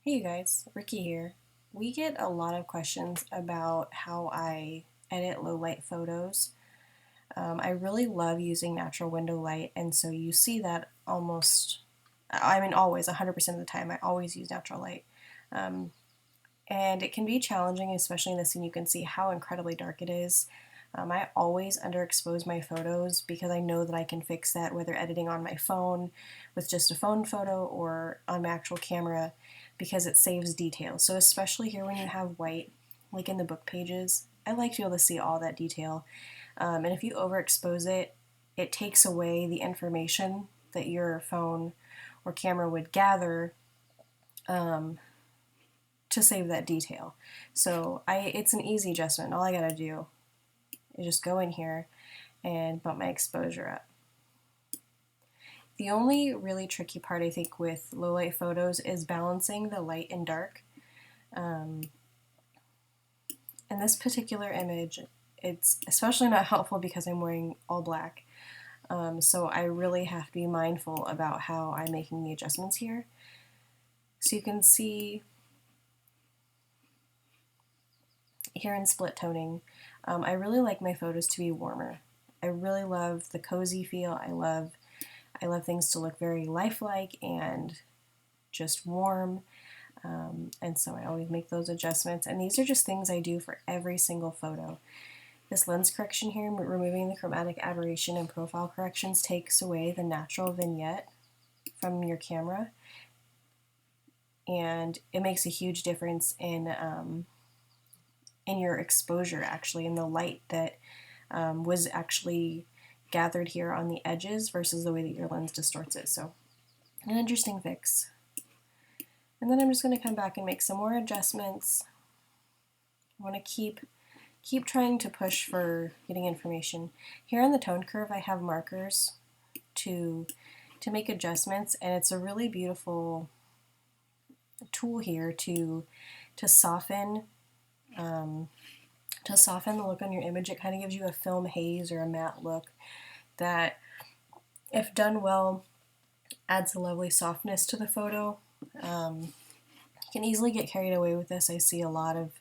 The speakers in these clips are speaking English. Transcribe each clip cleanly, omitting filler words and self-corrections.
Hey you guys, Ricky here. We get a lot of questions about how I edit low light photos. I really love using natural window light, and so you see that always, 100% of the time, I always use natural light. Um, and it can be challenging, especially in this scene. You can see how incredibly dark it is. I always underexpose my photos because I know that I can fix that, whether editing on my phone with just a phone photo or on my actual camera, because it saves detail. So especially here when you have white, like in the book pages, I like to be able to see all that detail. And if you overexpose it, it takes away the information that your phone or camera would gather um, to save that detail. So it's an easy adjustment. All I gotta do is just go in here and bump my exposure up. The only really tricky part, I think, with low light photos is balancing the light and dark. Um, in this particular image, it's especially not helpful because I'm wearing all black. So I really have to be mindful about how I'm making the adjustments here. So you can see here in split toning, I really like my photos to be warmer. I really love the cozy feel. I love things to look very lifelike and just warm. And so I always make those adjustments. And these are just things I do for every single photo. This lens correction here, removing the chromatic aberration and profile corrections, takes away the natural vignette from your camera. And it makes a huge difference in your exposure, actually, in the light that was actually gathered here on the edges versus the way that your lens distorts it. So an interesting fix. And then I'm just going to come back and make some more adjustments. I want to keep trying to push for getting information. Here on the tone curve, I have markers to make adjustments, and it's a really beautiful tool here to soften the look on your image. It kind of gives you a film haze or a matte look that, if done well, adds a lovely softness to the photo. You can easily get carried away with this. I see a lot of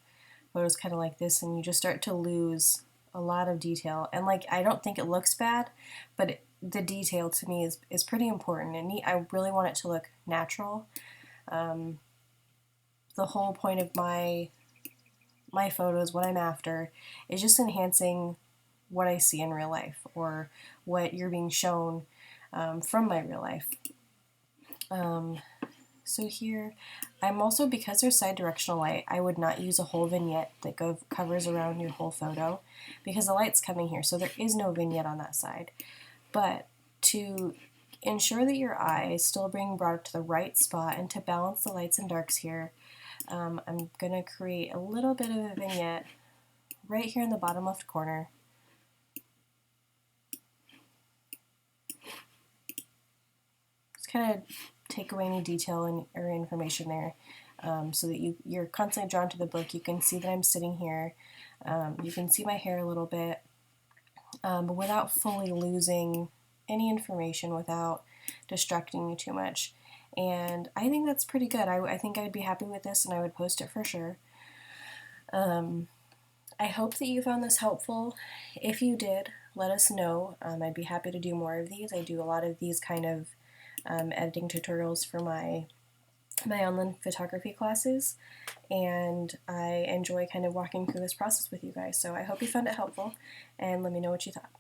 photos kind of like this, and you just start to lose a lot of detail. And I don't think it looks bad, but the detail to me is pretty important, and I really want it to look natural. The whole point of my photos, what I'm after, is just enhancing what I see in real life or what you're being shown from my real life. So here, I'm also, because there's side directional light, I would not use a whole vignette that covers around your whole photo because the light's coming here, so there is no vignette on that side. But to ensure that your eye is still being brought up to the right spot and to balance the lights and darks here, I'm going to create a little bit of a vignette right here in the bottom left corner. Just kind of take away any detail or information there, so that you're constantly drawn to the book. You can see that I'm sitting here. You can see my hair a little bit, but without fully losing any information, without distracting you too much. And I think that's pretty good. I think I'd be happy with this, and I would post it for sure. I hope that you found this helpful. If you did, let us know. I'd be happy to do more of these. I do a lot of these kind of editing tutorials for my online photography classes, and I enjoy kind of walking through this process with you guys. So I hope you found it helpful, and let me know what you thought.